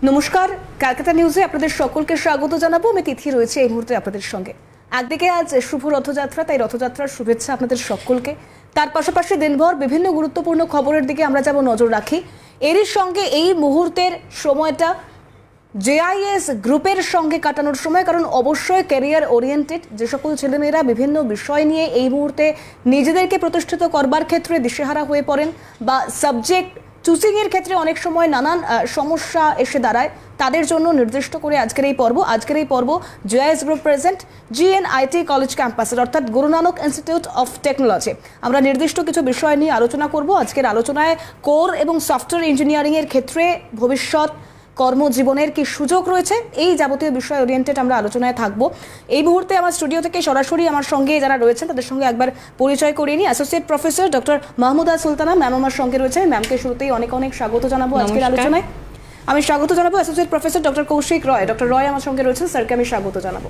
নমস্কার, ক্যালকাটা নিউজে আপনাদের সকলকে স্বাগত জানাবো। আমি তিথি রয়েছে এই মুহূর্তে আপনাদের সঙ্গে। একদিকে আজ শুভ রথযাত্রা, তাই রথযাত্রার শুভেচ্ছা আপনাদের সকলকে। তার পাশাপাশি দিনভর বিভিন্ন গুরুত্বপূর্ণ খবরের দিকে আমরা যেমন নজর রাখি, এরই সঙ্গে এই মুহূর্তের সময়টা জেআইএস গ্রুপের সঙ্গে কাটানোর সময়, কারণ অবশ্যই ক্যারিয়ার ওরিয়েন্টেড যে সকল ছেলেমেয়েরা বিভিন্ন বিষয় নিয়ে এই মুহূর্তে নিজেদেরকে প্রতিষ্ঠিত করবার ক্ষেত্রে দিশেহারা হয়ে পড়েন বা সাবজেক্ট চুজিংয়ের ক্ষেত্রে অনেক সময় নানান সমস্যা এসে দাঁড়ায়, তাদের জন্য নির্দিষ্ট করে আজকের এই পর্ব জেআইএস গ্রুপ প্রেজেন্ট জিএনআইটি কলেজ ক্যাম্পাসের, অর্থাৎ Guru Nanak institute of technology. আমরা নির্দিষ্ট কিছু বিষয় নিয়ে আলোচনা করব। আজকের আলোচনায় কোর এবং সফটওয়্যার ইঞ্জিনিয়ারিংয়ের ক্ষেত্রে ভবিষ্যৎ কর্মজীবনের কি সুযোগ রয়েছে, এই যাবতীয় বিষয় ওরিয়েন্টেড আমরা আলোচনায় থাকবো। এই মুহূর্তে আমার স্টুডিও থেকে সরাসরি আমার সঙ্গে যারা রয়েছেন তাদের সঙ্গে একবার পরিচয় করিয়ে নিই। Associate professor doctor Mahmuda Sultana ma'am আমার সঙ্গে রয়েছেন। ম্যামকে শুরুতেই অনেক অনেক স্বাগত জানাবো আজকের আলোচনায়। আমি স্বাগত জানাবো অ্যাসোসিয়েট প্রফেসর ডক্টর কৌশিক রয়। ডক্টর রয় আমার সঙ্গে রয়েছেন, স্যারকে আমি স্বাগত জানাবো।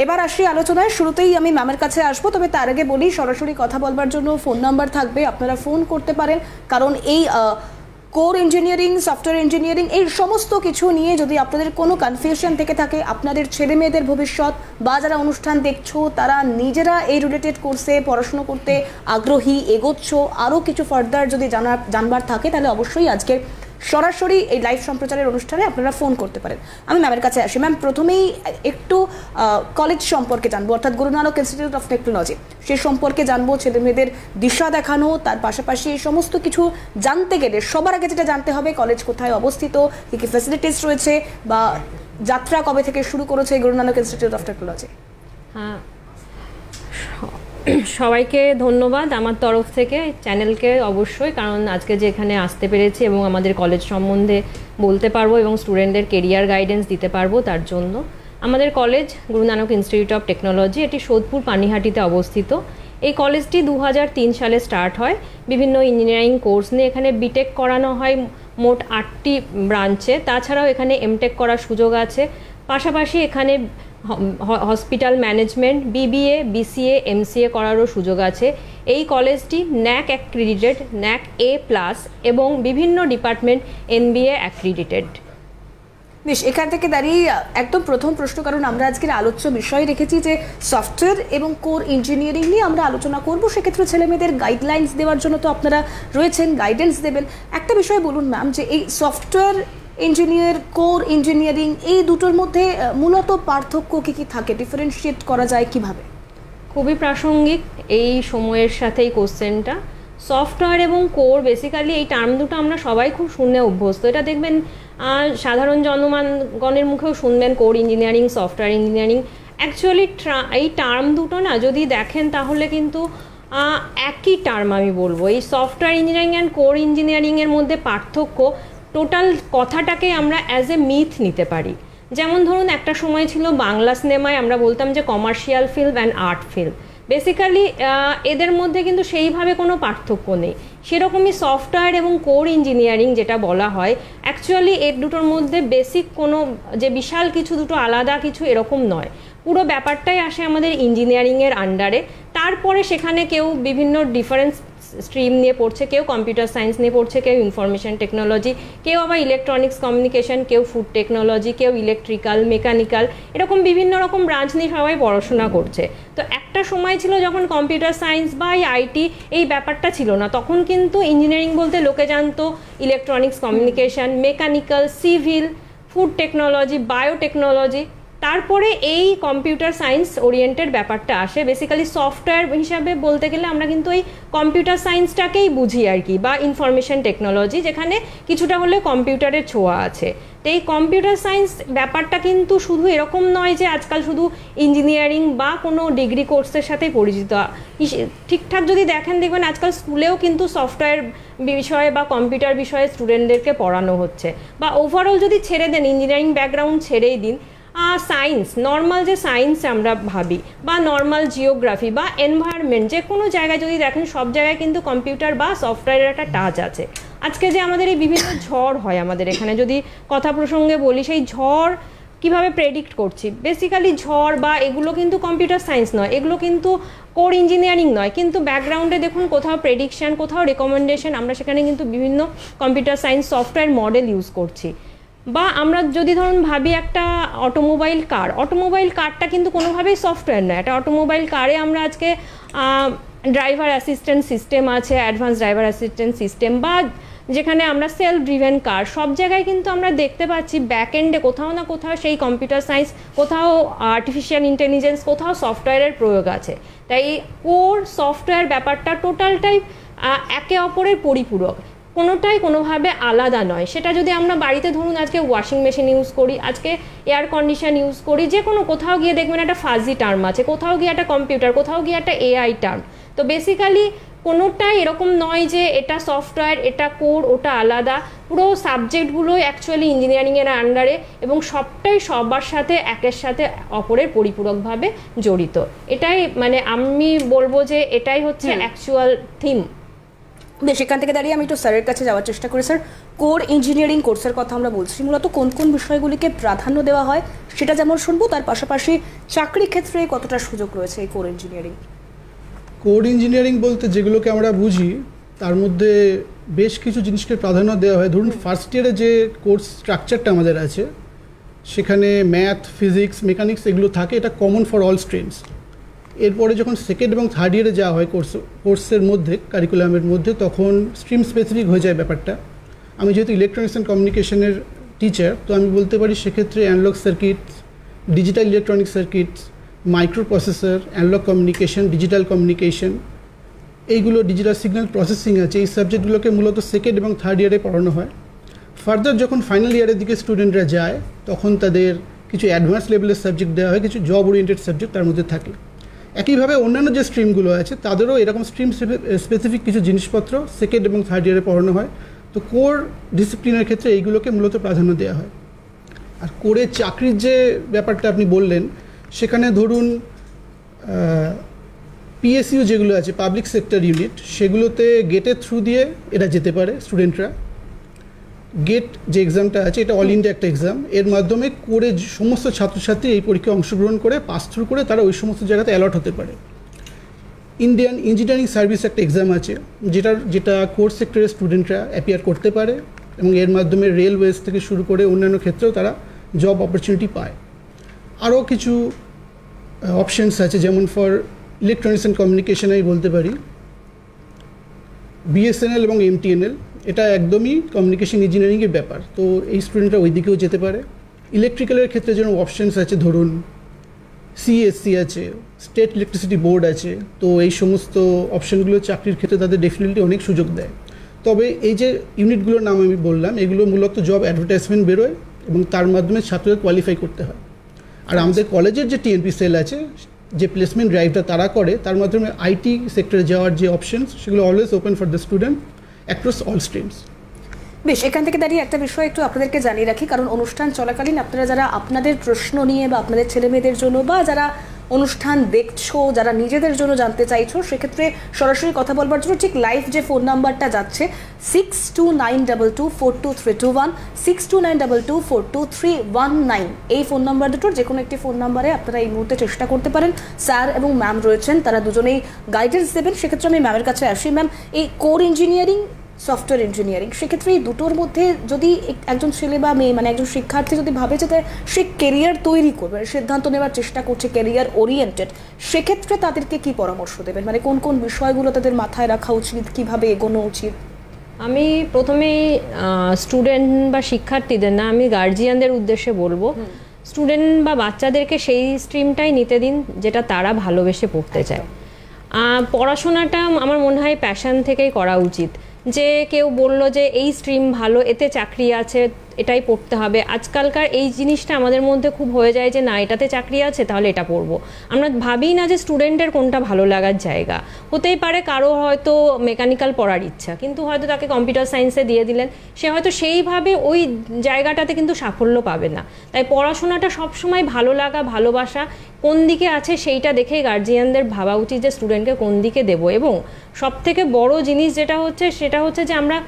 এবার আসি আলোচনায়। শুরুতেই আমি ম্যামের কাছে আসবো, তবে তার আগে বলি সরাসরি কথা বলবার জন্য ফোন নাম্বার থাকবে, আপনারা ফোন করতে পারেন। কারণ এই কোর ইঞ্জিনিয়ারিং, সফটওয়্যার ইঞ্জিনিয়ারিং এই সমস্ত কিছু নিয়ে যদি আপনাদের কোনো কনফিউশন থেকে থাকে, আপনাদের ছেলে মেয়েদের ভবিষ্যৎ বা যারা অনুষ্ঠান দেখছো তারা নিজেরা এই রিলেটেড কোর্সে পড়াশুনো করতে আগ্রহী, এগোচ্ছ, আরও কিছু ফার্দার যদি জানবার থাকে, তাহলে অবশ্যই আজকের সরাসরি এই লাইভ সম্প্রচারের অনুষ্ঠানে আপনারা ফোন করতে পারেন। আমি ম্যামের কাছে আসি। ম্যাম, প্রথমেই একটু কলেজ সম্পর্কে জানবো, অর্থাৎ Guru Nanak institute of technology, সে সম্পর্কে জানবো। ছেলে মেয়েদের দিশা দেখানো, তার পাশাপাশি এই সমস্ত কিছু জানতে গেলে সবার আগে যেটা জানতে হবে, কলেজ কোথায় অবস্থিত, কী কী ফ্যাসিলিটিস রয়েছে, বা যাত্রা কবে থেকে শুরু করেছে Guru Nanak institute of technology. হ্যাঁ, সবাইকে ধন্যবাদ আমার তরফ থেকে, চ্যানেলকে অবশ্যই, কারণ আজকে যে এখানে আসতে পেরেছি এবং আমাদের কলেজ সম্বন্ধে বলতে পারবো এবং স্টুডেন্টদের কেরিয়ার গাইডেন্স দিতে পারবো, তার জন্য। আমাদের college Guru Nanak institute of technology, এটি সোদপুর পানিহাটিতে অবস্থিত। এই কলেজটি 2003 সালে স্টার্ট হয়। বিভিন্ন ইঞ্জিনিয়ারিং কোর্স নিয়ে এখানে বিটেক করানো হয় মোট 8টি ব্রাঞ্চে। তাছাড়াও এখানে এমটেক করার সুযোগ আছে। পাশাপাশি এখানে hospital management, BBA, BCA, MCA করারও সুযোগ আছে। এই কলেজটি ন্যাক অ্যাক্রিডিটেড, ন্যাক A+ এবং বিভিন্ন ডিপার্টমেন্ট NBA অ্যাক্রিডিটেড। বেশ, এখান থেকে দাঁড়িয়ে একদম প্রথম প্রশ্ন, কারণ আমরা আজকের আলোচ্য বিষয় রেখেছি যে সফটওয়্যার এবং কোর ইঞ্জিনিয়ারিং নিয়ে আমরা আলোচনা করব। সেক্ষেত্রে ছেলেমেয়েদের গাইডলাইন্স দেওয়ার জন্য তো আপনারা রয়েছেন, গাইডেন্স দেবেন। একটা বিষয় বলুন ম্যাম, যে এই সফটওয়্যার ইঞ্জিনিয়ার, কোর ইঞ্জিনিয়ারিং, এই দুটোর মধ্যে মূলত পার্থক্য কী কী থাকে, ডিফারেন্সিয়েট করা যায় কিভাবে? খুবই প্রাসঙ্গিক এই সময়ের সাথে এই কোশ্চেনটা। সফটওয়্যার এবং কোর, বেসিক্যালি এই টার্ম দুটো আমরা সবাই খুব শুনে অভ্যস্ত। এটা দেখবেন সাধারণ জনগণের মুখেও শুনবেন, core engineering, software engineering. Actually এই টার্ম দুটো না যদি দেখেন তাহলে কিন্তু একই টার্ম আমি বলবো। এই সফটওয়্যার ইঞ্জিনিয়ারিং অ্যান্ড কোর ইঞ্জিনিয়ারিংয়ের মধ্যে পার্থক্য, টোটাল কথাটাকে আমরা অ্যাজ এ মিথ নিতে পারি। যেমন ধরুন, একটা সময় ছিল বাংলা সিনেমায় আমরা বলতাম যে commercial film and art film. Basically এদের মধ্যে কিন্তু সেইভাবে কোনো পার্থক্য নেই। সেরকমই সফটওয়্যার এবং কোর ইঞ্জিনিয়ারিং যেটা বলা হয়, অ্যাকচুয়ালি এর দুটোর মধ্যে বেসিক কোনো যে বিশাল কিছু, দুটো আলাদা কিছু এরকম নয়। পুরো ব্যাপারটাই আসে আমাদের ইঞ্জিনিয়ারিংয়ের আন্ডারে। তারপরে সেখানে কেউ বিভিন্ন ডিফারেন্স স্ট্রিম নিয়ে পড়ছে, কেউ কম্পিউটার সায়েন্স নিয়ে পড়ছে, কেউ ইনফরমেশন টেকনোলজি, কেউ আবার ইলেকট্রনিক্স কমিউনিকেশন, কেউ ফুড টেকনোলজি, কেউ ইলেকট্রিক্যাল, মেকানিক্যাল, এরকম বিভিন্ন রকম ব্রাঞ্চ নিয়ে সবাই পড়াশোনা করছে। তো একটা সময় ছিল যখন কম্পিউটার সায়েন্স বা আইটি এই ব্যাপারটা ছিল না, তখন কিন্তু ইঞ্জিনিয়ারিং বলতে লোকে জানতো electronics communication, mechanical, civil, food technology, biotechnology. তারপরে এই কম্পিউটার সায়েন্স ওরিয়েন্টেড ব্যাপারটা আসে। বেসিক্যালি সফটওয়্যার হিসাবে বলতে গেলে আমরা কিন্তু এই কম্পিউটার সায়েন্সটাকেই বুঝি আর কি, বা ইনফরমেশন টেকনোলজি, যেখানে কিছুটা হলে কম্পিউটারের ছোঁয়া আছে। তো এই কম্পিউটার সায়েন্স ব্যাপারটা কিন্তু শুধু এরকম নয় যে আজকাল শুধু ইঞ্জিনিয়ারিং বা কোনো ডিগ্রি কোর্সের সাথেই পরিচিত। ঠিকঠাক যদি দেখবেন আজকাল স্কুলেও কিন্তু সফটওয়্যার বিষয়ে বা কম্পিউটার বিষয়ে স্টুডেন্টদেরকে পড়ানো হচ্ছে। বা ওভারঅল যদি ছেড়ে দেন, ইঞ্জিনিয়ারিং ব্যাকগ্রাউন্ড ছেড়েই দিন, সায়েন্স, নর্মাল যে সায়েন্স আমরা ভাবি, বা নর্মাল জিওগ্রাফি বা এনভায়রনমেন্ট, যে কোনো জায়গায় যদি দেখেন সব জায়গায় কিন্তু কম্পিউটার বা সফটওয়্যারের একটা টাচ আছে। আজকে যে আমাদের এই বিভিন্ন ঝড় হয় আমাদের এখানে, যদি কথা প্রসঙ্গে বলি, সেই ঝড় কিভাবে প্রেডিক্ট করছি, বেসিক্যালি ঝড় বা এগুলো কিন্তু কম্পিউটার সায়েন্স নয়, এগুলো কিন্তু কোর ইঞ্জিনিয়ারিং নয়, কিন্তু ব্যাকগ্রাউন্ডে দেখুন কোথাও প্রেডিকশন, কোথাও রেকমেন্ডেশন, আমরা সেখানে কিন্তু বিভিন্ন computer science software model use করছি। বা আমরা যদি ধরুন ভাবি একটা অটোমোবাইল কারটা কিন্তু কোনোভাবেই সফটওয়্যার নয়। একটা অটোমোবাইল কারে আমরা আজকে ড্রাইভার অ্যাসিস্ট্যান্ট সিস্টেম আছে, অ্যাডভান্স ড্রাইভার অ্যাসিস্ট্যান্ট সিস্টেম, বা যেখানে আমরা সেলফ ড্রিভেন কার, সব জায়গায় কিন্তু আমরা দেখতে পাচ্ছি ব্যাক এন্ডে কোথাও না কোথাও সেই কম্পিউটার সায়েন্স, কোথাও আর্টিফিশিয়াল ইন্টেলিজেন্স, কোথাও সফটওয়্যারের প্রয়োগ আছে। তাই কোর সফটওয়্যার ব্যাপারটা টোটালটাই একে অপরের পরিপূরক, কোনোটাই কোনোভাবে আলাদা নয়। সেটা যদি আমরা বাড়িতে ধরুন আজকে ওয়াশিং মেশিন ইউজ করি, আজকে এয়ার কন্ডিশন ইউজ করি, যে কোনো কোথাও গিয়ে দেখবেন একটা ফাজি টার্ম আছে, কোথাও গিয়ে একটা কম্পিউটার, কোথাও গিয়ে একটা এআই টার্ম। তো বেসিক্যালি কোনোটাই এরকম নয় যে এটা সফটওয়্যার, এটা কোর, ওটা আলাদা। পুরো সাবজেক্টগুলোই অ্যাকচুয়ালি ইঞ্জিনিয়ারিংয়ের আন্ডারে, এবং সবটাই সবার সাথে একের সাথে অপরের পরিপূরকভাবে জড়িত। এটাই মানে আমি বলবো যে এটাই হচ্ছে অ্যাকচুয়াল থিম। বেশ, এখান থেকে দাঁড়িয়ে আমি একটু স্যারের কাছে যাওয়ার চেষ্টা করি। স্যার, কোর ইঞ্জিনিয়ারিং কোর্সের কথা আমরা বলছি, মূলত কোন কোন বিষয়গুলিকে প্রাধান্য দেওয়া হয় সেটা যেমন শুনবো, তার পাশাপাশি চাকরি ক্ষেত্রে কতটা সুযোগ রয়েছে এই কোর ইঞ্জিনিয়ারিং? কোর ইঞ্জিনিয়ারিং বলতে যেগুলোকে আমরা বুঝি তার মধ্যে বেশ কিছু জিনিসকে প্রাধান্য দেওয়া হয়। ধরুন ফার্স্ট ইয়ারে যে কোর্স স্ট্রাকচারটা আমাদের আছে সেখানে ম্যাথ, ফিজিক্স, মেকানিক্স এগুলো থাকে, এটা কমন ফর অল স্ট্রিমস। এরপরে যখন সেকেন্ড এবং থার্ড ইয়ারে যাওয়া হয় কোর্সের মধ্যে, কারিকুলামের মধ্যে, তখন স্ট্রিম স্পেসিফিক হয়ে যায় ব্যাপারটা। আমি যেহেতু ইলেকট্রনিক্স অ্যান্ড কমিউনিকেশনের টিচার, তো আমি বলতে পারি সেক্ষেত্রে analogue circuits, digital electronic circuits, microprocessor, analogue communication, digital communication, এইগুলো ডিজিটাল সিগন্যাল প্রসেসিং আছে, এই সাবজেক্টগুলোকে মূলত সেকেন্ড এবং থার্ড ইয়ারে পড়ানো হয়। ফার্দার যখন ফাইনাল ইয়ারের দিকে স্টুডেন্টরা যায় তখন তাদের কিছু অ্যাডভান্স লেভেলের সাবজেক্ট দেওয়া হয়, কিছু জব ওরিয়েন্টেড সাবজেক্ট তার মধ্যে থাকে। একইভাবে অন্যান্য যে স্ট্রিমগুলো আছে তাদেরও এরকম স্ট্রিম স্পেসিফিক কিছু জিনিসপত্র সেকেন্ড এবং থার্ড ইয়ারে পড়ানো হয়। তো কোর ডিসিপ্লিনের ক্ষেত্রে এইগুলোকে মূলত প্রাধান্য দেওয়া হয়। আর কোরে চাকরির যে ব্যাপারটা আপনি বললেন, সেখানে ধরুন পিএসইউ যেগুলো আছে, পাবলিক সেক্টর ইউনিট, সেগুলোতে গেটের থ্রু দিয়ে এরা যেতে পারে স্টুডেন্টরা। গেট যে এক্সামটা আছে এটা অল ইন্ডিয়া একটা এক্সাম, এর মাধ্যমে করে সমস্ত ছাত্রছাত্রী এই পরীক্ষায় অংশগ্রহণ করে পাস থ্রু করে তারা ওই সমস্ত জায়গাতে অ্যালট হতে পারে। ইন্ডিয়ান ইঞ্জিনিয়ারিং সার্ভিস একটা এক্সাম আছে যেটা কোর সেক্টরের স্টুডেন্টরা অ্যাপিয়ার করতে পারে, এবং এর মাধ্যমে রেলওয়েজ থেকে শুরু করে অন্যান্য ক্ষেত্রেও তারা জব অপরচুনিটি পায়। আরও কিছু অপশানস আছে, যেমন ফর ইলেকট্রনিক্স অ্যান্ড কমিউনিকেশন আমি বলতে পারি বিএসএনএল এবং এমটিএনএল, এটা একদমই কমিউনিকেশন ইঞ্জিনিয়ারিংয়ের ব্যাপার, তো এই স্টুডেন্টরা ওই দিকেও যেতে পারে। ইলেকট্রিক্যালের ক্ষেত্রে যেমন অপশানস আছে, ধরুন সিএসসি আছে, স্টেট ইলেকট্রিসিটি বোর্ড আছে, তো এই সমস্ত অপশানগুলো চাকরির ক্ষেত্রে তাদের ডেফিনেটলি অনেক সুযোগ দেয়। তবে এই যে ইউনিটগুলোর নাম আমি বললাম, এগুলো মূলত জব অ্যাডভার্টাইজমেন্ট বেরোয় এবং তার মাধ্যমে ছাত্রদের কোয়ালিফাই করতে হয়। আর আমাদের কলেজের যে টিএনপি সেল আছে, যে প্লেসমেন্ট ড্রাইভটা তারা করে, তার মাধ্যমে আইটি সেক্টরে যাওয়ার যে অপশানস সেগুলো always open for the student across all streams. বেশ, এখান থেকে দাঁড়িয়ে একটা বিষয় একটু আপনাদেরকে জানিয়ে রাখি, কারণ অনুষ্ঠান চলাকালীন আপনারা যারা আপনাদের প্রশ্ন নিয়ে বা আপনাদের ছেলেমেয়েদের জন্য বা যারা অনুষ্ঠান দেখছো, যারা নিজেদের জন্য জানতে চাইছো, সেক্ষেত্রে সরাসরি কথা বলবার জন্য ঠিক লাইভ যে ফোন নাম্বারটা যাচ্ছে 6292242321, 6292242319, এই ফোন নাম্বার দুটোর যে কোনো একটি ফোন নাম্বারে আপনারা এই মুহূর্তে চেষ্টা করতে পারেন। স্যার এবং ম্যাম রয়েছেন, তারা দুজনেই গাইডেন্স দেবেন। সেক্ষেত্রে আমি ম্যামের কাছে আসি। ম্যাম, এই কোর ইঞ্জিনিয়ারিং, সফটওয়্যার ইঞ্জিনিয়ারিং, সেক্ষেত্রে এই দুটোর মধ্যে যদি একজন ছেলে বা মেয়ে, মানে একজন শিক্ষার্থী যদি ভাবে যে সে কেরিয়ার তৈরি করবে, সিদ্ধান্ত নেওয়ার চেষ্টা করছে কেরিয়ার ওরিয়েন্টেড, সেক্ষেত্রে তাদেরকে কি পরামর্শ দেবেন? মানে কোন কোন বিষয়গুলো তাদের মাথায় রাখা উচিত, কিভাবে এগোনো উচিত? আমি প্রথমেই স্টুডেন্ট বা শিক্ষার্থীদের না, আমি গার্জিয়ানদের উদ্দেশ্যে বলবো, স্টুডেন্ট বা বাচ্চাদেরকে সেই স্ট্রিমটাই নিতে দিন যেটা তারা ভালোবেসে পড়তে চায়। পড়াশোনাটা আমার মনে হয় প্যাশন থেকেই করা উচিত। যে কেউ বলল যে এই স্ট্রিম ভালো, এতে চাকরি আছে, এটাই পড়তে হবে, আজকালকার এই জিনিসটা আমাদের মধ্যে খুব হয়ে যায় যে না, এটাতে চাকরি আছে তাহলে এটা পড়বো। আমরা ভাবি না যে স্টুডেন্টের কোনটা ভালো লাগার জায়গা। হতেই পারে কারো হয়তো মেকানিক্যাল পড়ার ইচ্ছা, কিন্তু হয়তো তাকে কম্পিউটার সায়েন্সে দিয়ে দিলেন, সে হয়তো সেইভাবে ওই জায়গাটাতে কিন্তু সাফল্য পাবে না। তাই পড়াশোনাটা সবসময় ভালো লাগা, ভালোবাসা কোন দিকে আছে সেইটা দেখেই গার্জিয়ানদের ভাবা উচিত যে স্টুডেন্টকে কোন দিকে দেবো। এবং সবথেকে বড় জিনিস যেটা হচ্ছে সেটা হচ্ছে যে আমরা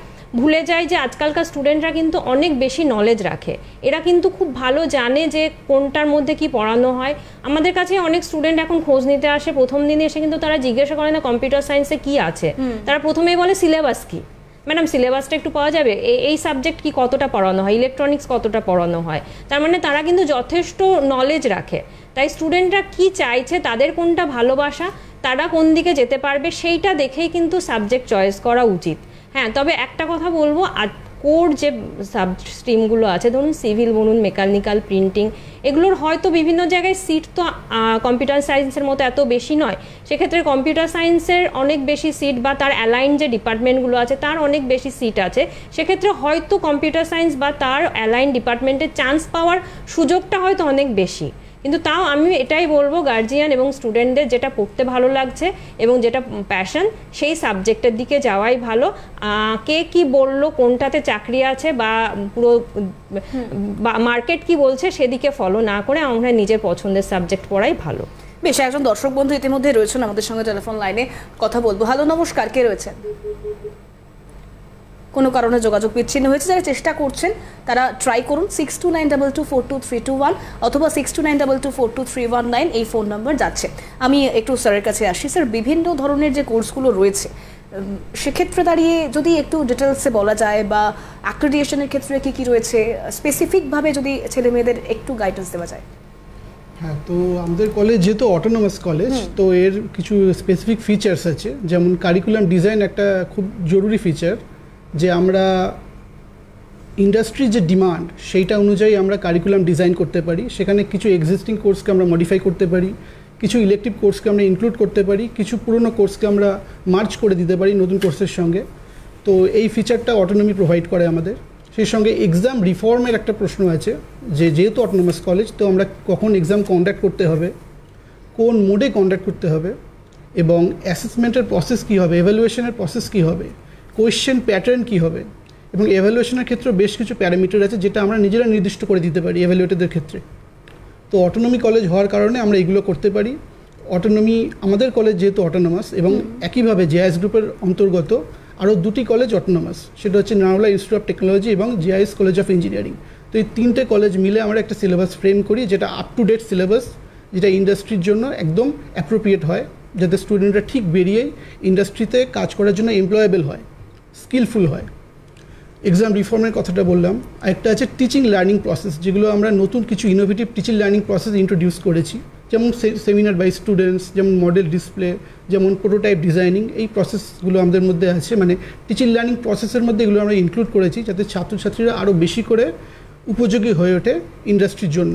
ভুলে যাই যে আজকালকার স্টুডেন্টরা কিন্তু অনেক বেশি নলেজ রাখে, এরা কিন্তু খুব ভালো জানে যে কোনটার মধ্যে কি পড়ানো হয়। আমাদের কাছে অনেক স্টুডেন্ট এখন খোঁজ নিতে আসে, প্রথম দিনে এসে কিন্তু তারা জিজ্ঞাসা করে না কম্পিউটার সায়েন্সে কি আছে, তারা প্রথমেই বলে সিলেবাস কি। ম্যাডাম সিলেবাসটা একটু পাওয়া যাবে, এই সাবজেক্ট কি কতটা পড়ানো হয়, ইলেকট্রনিক্স কতটা পড়ানো হয়। তার মানে তারা কিন্তু যথেষ্ট নলেজ রাখে। তাই স্টুডেন্টরা কি চাইছে, তাদের কোনটা ভালোবাসা, তারা কোন দিকে যেতে পারবে, সেইটা দেখেই কিন্তু সাবজেক্ট চয়েস করা উচিত। হ্যাঁ, তবে একটা কথা বলবো, কোর যে সাব স্ট্রিমগুলো আছে, ধরুন সিভিল বলুন, মেকানিক্যাল, প্রিন্টিং, এগুলোর হয়তো বিভিন্ন জায়গায় সিট তো কম্পিউটার সায়েন্সের মতো এত বেশি নয়। সেক্ষেত্রে কম্পিউটার সায়েন্সের অনেক বেশি সিট বা তার অ্যালাইন যে ডিপার্টমেন্টগুলো আছে তার অনেক বেশি সিট আছে। সেক্ষেত্রে হয়তো কম্পিউটার সায়েন্স বা তার অ্যালাইন ডিপার্টমেন্টে চান্স পাওয়ার সুযোগটা হয়তো অনেক বেশি। কিন্তু তাও আমি এটাই বলবো, গার্জিয়ান এবং স্টুডেন্টদের যেটা পড়তে ভালো লাগছে এবং যেটা প্যাশন, সেই সাবজেক্টের দিকে যাওয়াই ভালো। কে কি বললো, কোনটাতে চাকরি আছে বা পুরো মার্কেট কি বলছে সেদিকে ফলো না করে আমরা নিজের পছন্দের সাবজেক্ট পড়াই ভালো। বেশ, একজন দর্শক বন্ধু ইতিমধ্যে রয়েছেন আমাদের সঙ্গে টেলিফোন লাইনে, কথা বলবো। হ্যালো, নমস্কার, কে রয়েছেন? কোনো কারণে যোগাযোগ বিচ্ছিন্ন হয়েছে, যারা চেষ্টা করছেন তারা ট্রাই করুন 6292242321 অথবা 6292242319 এই ফোন নাম্বার যাচ্ছে। আমি একটু স্যারের কাছে আসি। স্যার, বিভিন্ন ধরনের যে কোর্সগুলো রয়েছে সেক্ষেত্রে দাঁড়িয়ে যদি একটু ডিটেলসে বলা যায়, বা অ্যাক্রিডিটেশনের ক্ষেত্রে কি কি রয়েছে স্পেসিফিকভাবে যদি ছেলে মেয়েদের একটু গাইডেন্স দেওয়া যায়। হ্যাঁ, তো আমাদের কলেজ যেহেতু অটোনমাস কলেজ, তো এর কিছু স্পেসিফিক ফিচার্স আছে। যেমন কারিকুলাম ডিজাইন একটা খুব জরুরি ফিচার, যে আমরা ইন্ডাস্ট্রির যে ডিমান্ড সেইটা অনুযায়ী আমরা কারিকুলাম ডিজাইন করতে পারি। সেখানে কিছু এক্সিস্টিং কোর্সকে আমরা মডিফাই করতে পারি, কিছু ইলেকটিভ কোর্সকে আমরা ইনক্লুড করতে পারি, কিছু পুরনো কোর্সকে আমরা মার্জ করে দিতে পারি নতুন কোর্সের সঙ্গে। তো এই ফিচারটা অটোনমি প্রোভাইড করে আমাদের। সেই সঙ্গে এক্সাম রিফর্মের একটা প্রশ্ন আছে, যে যেহেতু অটোনমাস কলেজ, তো আমরা কখন এক্সাম কন্ডাক্ট করতে হবে, কোন মোডে কন্ডাক্ট করতে হবে, এবং অ্যাসেসমেন্টের প্রসেস কী হবে, এভ্যালুয়েশনের প্রসেস কী হবে, কোয়েশ্চেন প্যাটার্ন কী হবে, এবং এভ্যালুয়েশনের ক্ষেত্রে বেশ কিছু প্যারামিটার আছে যেটা আমরা নিজেরা নির্দিষ্ট করে দিতে পারি এভ্যালুয়েটরদের ক্ষেত্রে। তো অটোনমি কলেজ হওয়ার কারণে আমরা এগুলো করতে পারি। অটোনমি, আমাদের কলেজ যেহেতু অটোনমাস, এবং একইভাবে জেআইএস গ্রুপের অন্তর্গত আরও দুটি কলেজ অটোনমাস, সেটা হচ্ছে নারওলা ইনস্টিটিউট অফ টেকনোলজি এবং জেআইএস কলেজ অফ ইঞ্জিনিয়ারিং। তো এই তিনটে কলেজ মিলে আমরা একটা সিলেবাস ফ্রেম করি, যেটা আপ টু ডেট সিলেবাস, যেটা ইন্ডাস্ট্রির জন্য একদম অ্যাপ্রোপ্রিয়েট হয়, যাতে স্টুডেন্টরা ঠিক বেরিয়েই ইন্ডাস্ট্রিতে কাজ করার জন্য এমপ্লয়েবল হয়, স্কিলফুল হয়। এক্সাম রিফর্মের কথাটা বললাম। আরেকটা আছে টিচিং লার্নিং প্রসেস, যেগুলো আমরা নতুন কিছু innovative teaching learning process introduce করেছি, যেমন সেমিনার বাই স্টুডেন্টস, যেমন মডেল ডিসপ্লে, যেমন প্রোটোটাইপ ডিজাইনিং। এই প্রসেসগুলো আমাদের মধ্যে আছে, মানে টিচিং লার্নিং প্রসেসের মধ্যে এগুলো আমরা ইনক্লুড করেছি, যাতে ছাত্রছাত্রীরা আরও বেশি করে উপযোগী হয়ে ওঠে ইন্ডাস্ট্রির জন্য।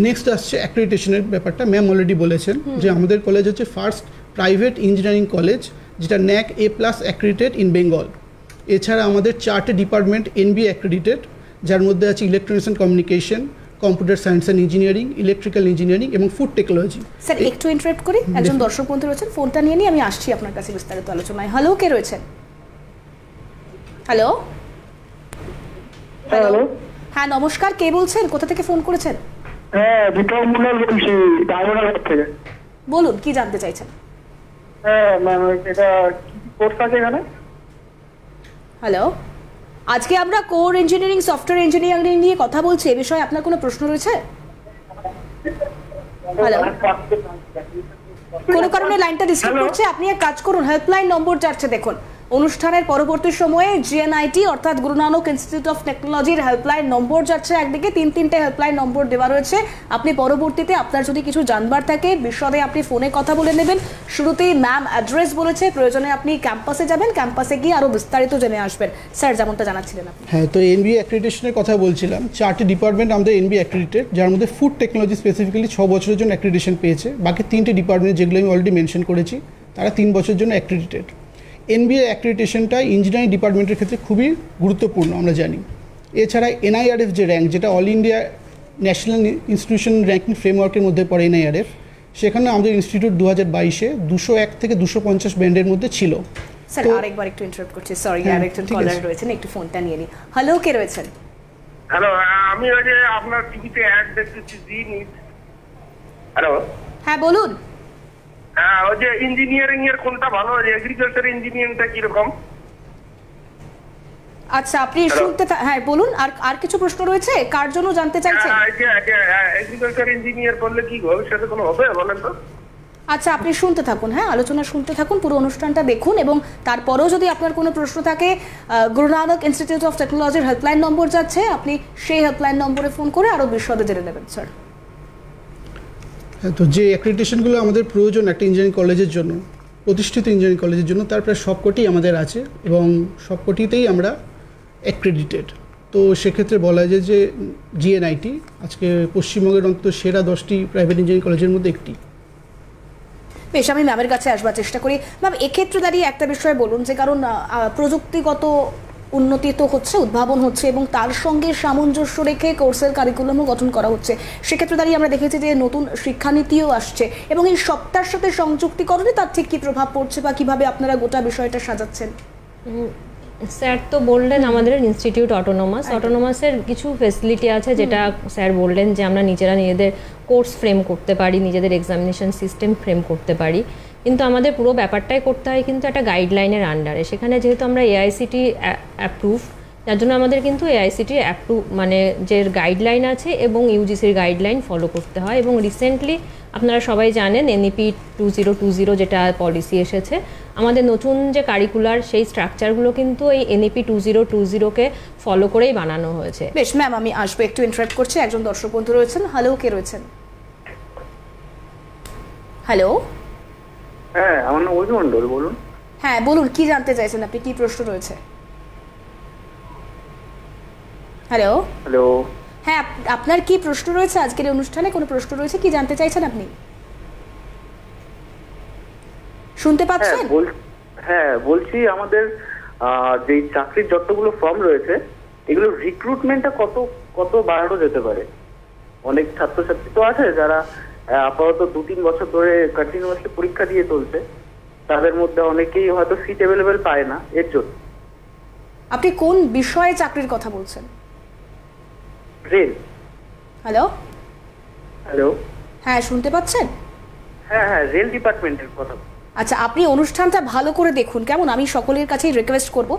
নেক্সট আসছে অ্যাক্রেডিটেশনের ব্যাপারটা। ম্যাম অলরেডি বলেছেন যে আমাদের কলেজ হচ্ছে ফার্স্ট প্রাইভেট ইঞ্জিনিয়ারিং কলেজ যেটা NAC A+ accredited in Bengal. এছাড়া আমাদের 4টে ডিপার্টমেন্ট NBA অ্যাক্রেডিটেড, যার মধ্যে আছে electronics and communication, computer science and engineering, electrical engineering এবং ফুড টেকনোলজি। স্যার, একটু ইন্টারাপ্ট করি, একজন দর্শক বন্ধু রয়েছেন, ফোনটা নিয়ে নিয়ে আমি আসছি আপনার কাছে বিস্তারিত আলোচনায়। হ্যালো, কে রয়েছেন? হ্যালো হ্যালো হ্যাঁ, নমস্কার, কে বলছেন, কোথা থেকে ফোন করেছেন? হ্যাঁ, বিপ্লব মন্ডল বলছি, ডায়মন্ড থেকে। বলুন, কি জানতে চাইছেন? হ্যাঁ ম্যাম, এটা কি কোর্স আছে এখানে? হ্যালো, আজকে আমরা কোর ইঞ্জিনিয়ারিং, সফটওয়্যার ইঞ্জিনিয়ারিং নিয়ে কথা বলছি। এ বিষয়ে আপনার কোনো প্রশ্ন রয়েছে? হ্যালো, কোনো কারণে লাইনটা ডিস্টার্ব করছে? আপনি এক কাজ করুন, হেল্পলাইন নম্বর যাচ্ছে দেখুন, অনুষ্ঠানের পরবর্তী সময়ে GNIT অর্থাৎ গুরু নানক ইনস্টিটিউট অফ টেকনোলজির হেল্পলাইন নম্বর যাচ্ছে একদিকে, তিনটে হেল্পলাইন নম্বর দেওয়া রয়েছে। আপনি পরবর্তীতে আপনার যদি কিছু জানবার থাকে বিশদে আপনি ফোনে কথা বলে নেবেন। শুরুতেই ম্যাম অ্যাড্রেস বলেছে, প্রয়োজনে আপনি ক্যাম্পাসে যাবেন, ক্যাম্পাসে গিয়ে আরও বিস্তারিত জেনে আসবেন। স্যার, যেমনটা জানাচ্ছিলেন আপনি। হ্যাঁ, তো NBA অ্যাক্রেডিটেশনের কথা বলছিলাম। 4টে ডিপার্টমেন্ট আমাদের NBA অ্যাক্রেডিটেড, যার মধ্যে ফুড টেকনোলজি স্পেসিফিক্যালি 6 বছরের জন্য অ্যাক্রেডিটেশন পেয়েছে। বাকি 3টে ডিপার্টমেন্ট যেগুলো আমি অলরেডি মেনশন করেছি তারা 3 বছরের জন্য অ্যাক্রেডিটেড। NBA অ্যাক্রেডিটেশনটা ইঞ্জিনিয়ারিং ডিপার্টমেন্টের ক্ষেত্রে খুবই গুরুত্বপূর্ণ, আমরা জানি। এছাড়া NIRF যে র্যাঙ্ক, যেটা all India national institution ranking ফ্রেমওয়ার্কের মধ্যে পড়ে NIRF, সেখানে আমাদের ইনস্টিটিউট 2022-এ 201 থেকে 250 ব্যান্ডের মধ্যে ছিল। স্যার, আরেকবার একটু ইন্টারাপ্ট করছি, সরি, আরেকজন কলার রয়েছেন, একটু ফোনটা নিয়ে নিই। হ্যালো, কে রয়েছেন? হ্যালো, আমি ওই যে আপনার টিভিতে অ্যাড দেখতেছি হ্যালো। হ্যাঁ, বলুন। হ্যাঁ, ওই যে ইঞ্জিনিয়ারিং এর কোনটা ভালো, এগ্রিকালচার ইঞ্জিনিয়ারিংটা কিরকম? আচ্ছা, আপনি শুনতে, হ্যাঁ বলুন। আর কিছু প্রশ্ন রয়েছে, কার জন্য জানতে চাইছেন? এগ্রিকালচার ইঞ্জিনিয়ার করলে কি ভবিষ্যতে কোনো হবে বলেন তো? আচ্ছা, আপনি শুনতে থাকুন, হ্যাঁ, আলোচনা শুনতে থাকুন, পুরো অনুষ্ঠানটা দেখুন, এবং তারপরেও যদি আপনার কোনো প্রশ্ন থাকে গুরু নানক ইনস্টিটিউট অফ টেকনোলজির হেল্পলাইন নম্বর যাচ্ছে, আপনি সেই হেল্পলাইন নম্বরে ফোন করে আরও বিশদে জেনে নেবেন স্যার। হ্যাঁ, তো যে অ্যাক্রিডিটেশনগুলো আমাদের প্রয়োজন একটা ইঞ্জিনিয়ারিং কলেজের জন্য, প্রতিষ্ঠিত ইঞ্জিনিয়ারিং কলেজের জন্য, তার প্রায় সবকটি আমাদের আছে এবং সবকটিতেই আমরা অ্যাক্রেডিটেড। তো সেক্ষেত্রে বলা যায় যে জিএনআইটি আজকে পশ্চিমবঙ্গের অন্তত সেরা 10টি প্রাইভেট ইঞ্জিনিয়ারিং কলেজের মধ্যে একটি। বেশ, আমি ম্যামের কাছে আসবার চেষ্টা করি। ম্যাম, এক্ষেত্রে দাঁড়িয়ে একটা বিষয় বলুন, যে কারণ প্রযুক্তিগত উন্নতি তো হচ্ছে, উদ্ভাবন হচ্ছে, এবং তার সঙ্গে সামঞ্জস্য রেখে কোর্সের কারিকুলামও গঠন করা হচ্ছে। সেক্ষেত্রে দাঁড়িয়ে আমরা দেখেছি যে নতুন শিক্ষানীতিও আসছে, এবং এই সবটার সাথে সংযুক্তিকরণে তার ঠিক কী প্রভাব পড়ছে বা কীভাবে আপনারা গোটা বিষয়টা সাজাচ্ছেন? স্যার তো বললেন আমাদের ইনস্টিটিউট অটোনোমাসের কিছু ফেসিলিটি আছে, যেটা স্যার বললেন যে আমরা নিজেদের কোর্স ফ্রেম করতে পারি, নিজেদের এক্সামিনেশন সিস্টেম ফ্রেম করতে পারি, কিন্তু আমাদের পুরো ব্যাপারটাই করতে হয় কিন্তু একটা গাইডলাইনের আন্ডারে। সেখানে যেহেতু আমরা এআইসিটি অ্যাপ্রুভ, যার জন্য আমাদের কিন্তু এআইসিটি মানে যে গাইডলাইন আছে এবং ইউজিসির গাইডলাইন ফলো করতে হয়। এবং রিসেন্টলি আপনারা সবাই জানেন এনইপি 2020 যেটা পলিসি এসেছে, আমাদের নতুন যে কারিকুলার সেই স্ট্রাকচারগুলো কিন্তু এই এনইপি 2020-কে ফলো করেই বানানো হয়েছে। বেশ ম্যাম, আমি আসবো, একটু ইন্টারাপ্ট করছি, একজন দর্শক বন্ধু রয়েছেন। হ্যালো, কে রয়েছেন? হ্যালো। হ্যাঁ, আমার নাম অজু মণ্ডল, বলুন। হ্যাঁ বলুন, কি জানতে চাইছেন আপনি, কি প্রশ্ন রয়েছে? হ্যালো। হ্যালো। হ্যাঁ, আপনার কি প্রশ্ন রয়েছে আজকের অনুষ্ঠানে? কোনো প্রশ্ন রয়েছে, কি জানতে চাইছেন আপনি? শুনতে পাচ্ছেন? হ্যাঁ বলছি, আমাদের যে চাকরির যতগুলো ফর্ম রয়েছে এগুলো রিক্রুটমেন্টটা কত বাড়ানো যেতে পারে? অনেক ছাত্রছাত্রী তো আছে যারা আপাতত 2-3 বছর ধরে কন্টিনিউয়াসলি পরীক্ষা দিয়ে চলছে, তাদের মধ্যে অনেকেই হয়তো সিট অ্যাভেলেবেল পায় না। এর জন্য আপনি কোন বিষয়ে চাকরির কথা বলছেন? রেল। হ্যালো। হ্যালো। হ্যাঁ, শুনতে পাচ্ছেন? হ্যাঁ, রেল ডিপার্টমেন্টের কথা। আচ্ছা, আপনি অনুষ্ঠানটা ভালো করে দেখুন কেমন, আমি সকলের কাছেই রিকোয়েস্ট করব।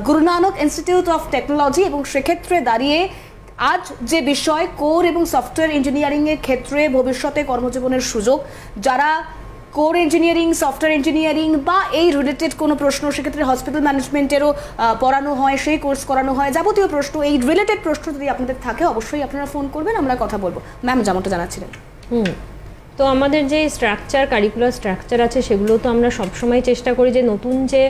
Guru Nanak institute of technology, এবং সেক্ষেত্রে দাঁড়িয়ে আজ যে বিষয় কোর এবং সফটওয়্যার ইঞ্জিনিয়ারিংয়ের ক্ষেত্রে ভবিষ্যতে কর্মজীবনের সুযোগ, যারা কোর ইঞ্জিনিয়ারিং, সফটওয়্যার ইঞ্জিনিয়ারিং বা এই রিলেটেড কোনো প্রশ্ন, সেক্ষেত্রে হসপিটাল ম্যানেজমেন্টেরও পড়ানো হয়, সেই কোর্স করানো হয়, যাবতীয় প্রশ্ন, এই রিলেটেড প্রশ্ন যদি আপনাদের থাকে অবশ্যই আপনারা ফোন করবেন, আমরা কথা বলবো। ম্যাম যেমনটা জানাচ্ছিলেন। তো আমাদের যে কারিকুলার স্ট্রাকচার আছে সেগুলো তো আমরা সবসময় চেষ্টা করি যে নতুন যে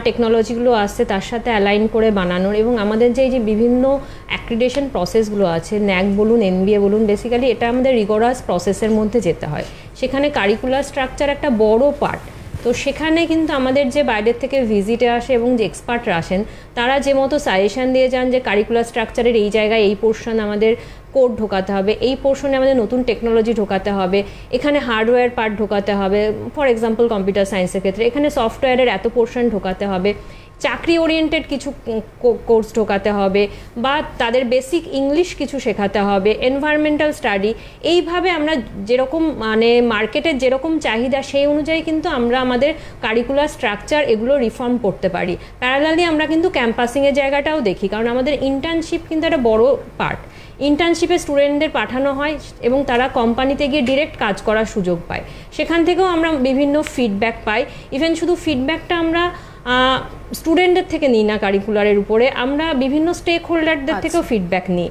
টেকনোলজিগুলো আসছে তার সাথে অ্যালাইন করে বানানোর, এবং আমাদের যে বিভিন্ন অ্যাক্রিডেশন প্রসেসগুলো আছে, ন্যাক বলুন, এনবিএ বলুন, বেসিক্যালি এটা আমাদের রিগরাস প্রসেসের মধ্যে যেতে হয়। সেখানে কারিকুলার স্ট্রাকচার একটা বড় পার্ট। তো সেখানে কিন্তু আমাদের যে বাইরের থেকে ভিজিটে আসে এবং যে এক্সপার্টরা আসেন, তারা যে মতো সাজেশন দিয়ে যান যে কারিকুলার স্ট্রাকচারের এই জায়গায় এই পোর্শন আমাদের কোড ঢোকাতে হবে, এই পোর্শনে আমাদের নতুন টেকনোলজি ঢোকাতে হবে, এখানে হার্ডওয়্যার পার্ট ঢোকাতে হবে, ফর এক্সাম্পল কম্পিউটার সায়েন্সের ক্ষেত্রে এখানে সফটওয়্যারের এত পোর্শন ঢোকাতে হবে, চাকরি ওরিয়েন্টেড কিছু কোর্স ঢোকাতে হবে, বা তাদের বেসিক ইংলিশ কিছু শেখাতে হবে, এনভায়রনমেন্টাল স্টাডি। এইভাবে আমরা যেরকম মানে মার্কেটের যেরকম চাহিদা সেই অনুযায়ী কিন্তু আমরা আমাদের কারিকুলার স্ট্রাকচার এগুলো রিফর্ম করতে পারি। প্যারালালি আমরা কিন্তু ক্যাম্পাসিংয়ের জায়গাটাও দেখি, কারণ আমাদের ইন্টার্নশিপ কিন্তু একটা বড় পার্ট। ইন্টার্নশিপে স্টুডেন্টদের পাঠানো হয় এবং তারা কোম্পানিতে গিয়ে ডিরেক্ট কাজ করার সুযোগ পায়। সেখান থেকেও আমরা বিভিন্ন ফিডব্যাক পাই। ইভেন শুধু ফিডব্যাকটা আমরা স্টুডেন্টদের থেকে নিই না, কারিকুলারের উপরে আমরা বিভিন্ন স্টেক হোল্ডারদের থেকেও ফিডব্যাক নিই।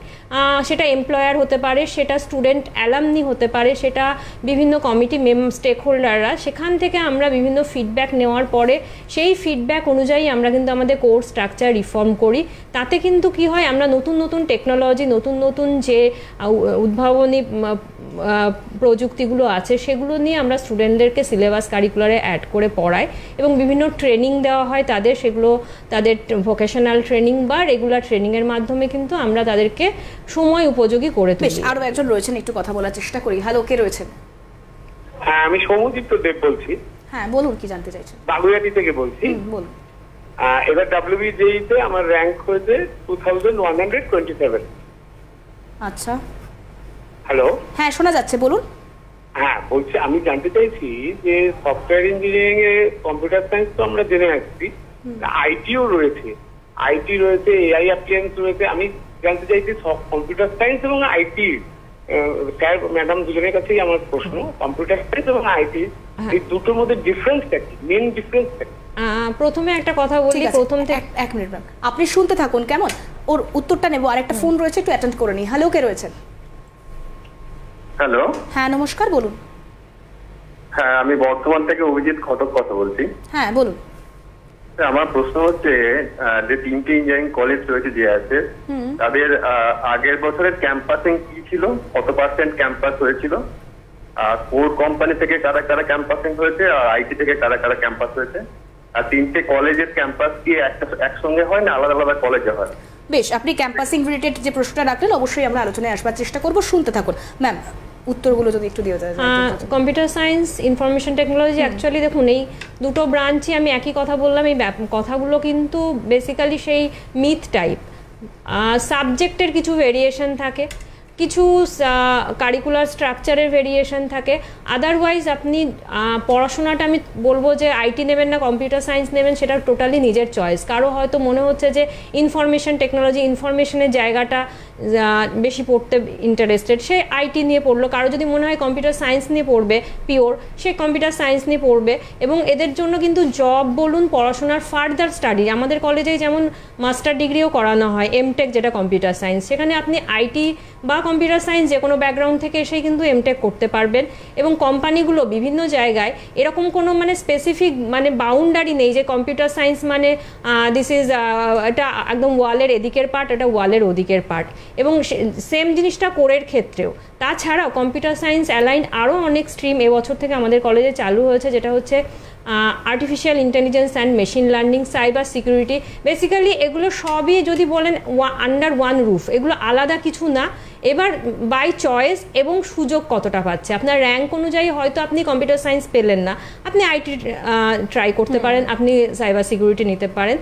সেটা এমপ্লয়ার হতে পারে, সেটা স্টুডেন্ট অ্যালামনি হতে পারে, সেটা বিভিন্ন কমিটি স্টেক হোল্ডাররা, সেখান থেকে আমরা বিভিন্ন ফিডব্যাক নেওয়ার পরে সেই ফিডব্যাক অনুযায়ী আমরা কিন্তু আমাদের কোর্স স্ট্রাকচার রিফর্ম করি। তাতে কিন্তু কি হয়, আমরা নতুন নতুন টেকনোলজি, নতুন নতুন যে উদ্ভাবনী প্রযুক্তিগুলো আছে সেগুলো নিয়ে আমরা স্টুডেন্টদেরকে সিলেবাস কারিকুলারে অ্যাড করে পড়াই, এবং বিভিন্ন ট্রেনিং দেওয়া হয় তাদের, সেগুলো তাদের ভোকেশনাল ট্রেনিং বা রেগুলার ট্রেনিংয়ের মাধ্যমে কিন্তু আমরা তাদেরকে সময় উপযোগী করে তুলি। আরও একজন রয়েছেন, একটু কথা বলার চেষ্টা করি। হ্যালো, কে রয়েছেন? হ্যাঁ, আমি সৌমদীপ্ত দেব বলছি। হ্যাঁ বলুন, কি জানতে চাইছেন? বাগুইয়াটি থেকে বলছি। বলুন। এবার WBJEতে আমার র্যাঙ্ক হয়েছে 2127। আচ্ছা, হ্যালো। হ্যাঁ শোনা যাচ্ছে, বলুন। হ্যাঁ বলছি, আমি জানতে চাইছি যে software engineering a computer science তো আমরা জেনে আসছি, আইটিও রয়েছে, আইটি রয়েছে, এআই অ্যাপ্লিয়েন্স রয়েছে। আমি জানতে চাইছি কম্পিউটার সায়েন্স এবং আইটি স্যার ম্যাডাম দুজনের কাছেই আমার প্রশ্ন, কম্পিউটার সায়েন্স এবং আইটি এই দুটোর মধ্যে ডিফারেন্সটা কি, মেইন ডিফারেন্সটা কি? প্রথমে একটা কথা বলি, প্রথম থেকে এক মিনিট ম্যাম, আপনি শুনতে থাকুন কেমন, ওর উত্তরটা নেব। আর একটা ফোন রয়েছে, একটু অ্যাটেন্ড করে নিই। হ্যালো, কে রয়েছেন? হ্যালো, হ্যাঁ নমস্কার, বলুন। হ্যাঁ আমি বর্ধমান থেকে অভিজিৎ ঘটক কথা বলছি। হ্যাঁ বলুন। আমার প্রশ্ন হচ্ছে যে 3টে ইঞ্জিনিয়ারিং কলেজ রয়েছে যে আছে, তাদের আগের বছরের ক্যাম্পাসিং কি ছিল, কত % ক্যাম্পাস হয়েছিল, আর কোর কোম্পানি থেকে কারা কারা ক্যাম্পাসিং হয়েছে, আর আইটি থেকে কারা কারা ক্যাম্পাস হয়েছে, আর 3টে কলেজের ক্যাম্পাস কি একসঙ্গে হয় না আলাদা আলাদা কলেজে হয়? বেশ, আপনি ক্যাম্পাসিং রিলেটেড যে প্রশ্নটা রাখলেন অবশ্যই আমরা আলোচনায় আসবার চেষ্টা করব, শুনতে থাকুন। ম্যাম উত্তরগুলো যদি একটু দিয়ে যায়। Computer science, information technology, actually দেখুন এই দুটো ব্রাঞ্চই আমি একই কথা বললাম, এই কথাগুলো কিন্তু বেসিক্যালি সেই মিথ টাইপ। সাবজেক্টের কিছু ভেরিয়েশন থাকে, কিছু কারিকুলার স্ট্রাকচারের ভেরিয়েশন থাকে, আদারওয়াইজ আপনি পড়াশোনাটা আমি বলবো যে আইটি নেবেন না কম্পিউটার সায়েন্স নেবেন সেটা টোটালি নিজের চয়েস। কারো হয়তো মনে হচ্ছে যে ইনফরমেশন টেকনোলজি, ইনফরমেশনের জায়গাটা বেশি পড়তে ইন্টারেস্টেড, সে আইটি নিয়ে পড়লো। কারো যদি মনে হয় কম্পিউটার সায়েন্স নিয়ে পড়বে পিওর, সে কম্পিউটার সায়েন্স নিয়ে পড়বে। এবং এদের জন্য কিন্তু জব বলুন, পড়াশোনার ফার্দার স্টাডি, আমাদের কলেজে যেমন মাস্টার ডিগ্রিও করানো হয়, এমটেক যেটা কম্পিউটার সায়েন্স, সেখানে আপনি আইটি বা কম্পিউটার সায়েন্স যে কোনো ব্যাকগ্রাউন্ড থেকে এসেই কিন্তু এমটেক করতে পারবেন। এবং কোম্পানিগুলো বিভিন্ন জায়গায় এরকম কোনো মানে স্পেসিফিক মানে বাউন্ডারি নেই যে কম্পিউটার সায়েন্স মানে দিস ইজ এটা একদম ওয়ালের এদিকের পার্ট, এটা ওয়ালের ওদিকের পার্ট। এবং সেম জিনিসটা কোরের ক্ষেত্রেও। তাছাড়াও কম্পিউটার সায়েন্স অ্যালাইন আরও অনেক স্ট্রিম এবছর থেকে আমাদের কলেজে চালু হয়েছে, যেটা হচ্ছে artificial intelligence and machine learning, cyber security. Basically এগুলো সবই যদি বলেন আন্ডার ওয়ান রুফ, এগুলো আলাদা কিছু না। এবার বাই চয়েস এবং সুযোগ কতটা পাচ্ছে, আপনার র্যাঙ্ক অনুযায়ী হয়তো আপনি কম্পিউটার সায়েন্স পেলেন না, আপনি আইটি ট্রাই করতে পারেন, আপনি সাইবার সিকিউরিটি নিতে পারেন।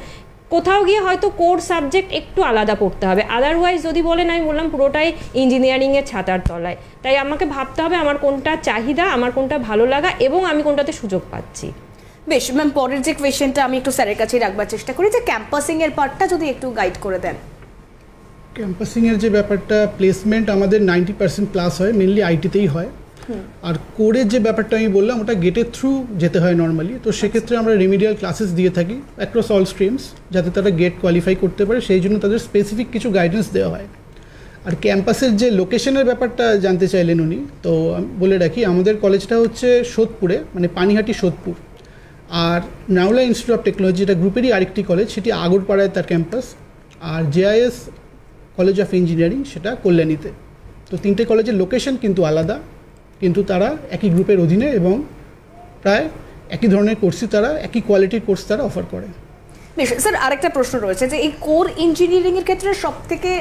কোথাও গিয়ে হয়তো কোর সাবজেক্ট একটু আলাদা পড়তে হবে, আদারওয়াইজ যদি বলেন আমি বললাম পুরোটাই ইঞ্জিনিয়ারিংয়ের ছাতার তলায়। তাই আমাকে ভাবতে হবে আমার কোনটা চাহিদা, আমার কোনটা ভালো লাগা এবং আমি কোনটাতে সুযোগ পাচ্ছি। বেশ ম্যাম, পরের যে কোয়েশ্চেনটা আমি একটু স্যারের কাছেই রাখবার চেষ্টা করি, যে ক্যাম্পাসিং এর পার্টটা যদি একটু গাইড করে দেন। ক্যাম্পাসিং এর যে ব্যাপারটা, প্লেসমেন্ট আমাদের 90% প্লাস হয়, মেনলি আইটিতেই হয়। আর কোরের যে ব্যাপারটা আমি বললাম ওটা গেটের থ্রু যেতে হয় নর্মালি, তো সেক্ষেত্রে আমরা রেমিডিয়াল ক্লাসেস দিয়ে থাকি অ্যাক্রস অল স্ট্রিমস, যাতে তারা গেট কোয়ালিফাই করতে পারে, সেই জন্য তাদের স্পেসিফিক কিছু গাইডেন্স দেওয়া হয়। আর ক্যাম্পাসের যে লোকেশনের ব্যাপারটা জানতে চাইলেন উনি, তো আমি বলে রাখি আমাদের কলেজটা হচ্ছে সোদপুরে, মানে পানিহাটি সোদপুর। আর নাওলা ইনস্টিটিউট অফ টেকনোলজি, এটা গ্রুপেরই আরেকটি কলেজ, সেটি আগরপাড়ায় তার ক্যাম্পাস। আর জেআইএস কলেজ অফ ইঞ্জিনিয়ারিং সেটা কল্যাণীতে। তো 3টে কলেজের লোকেশন কিন্তু আলাদা, কিন্তু তারা একই গ্রুপের অধীনে এবং প্রায় একই ধরনের কোর্সই তারা, একই কোয়ালিটির কোর্স তারা অফার করে। বেশ স্যার, আরেকটা প্রশ্ন রয়েছে যে এই কোর ইঞ্জিনিয়ারিং এর ক্ষেত্রে সবথেকে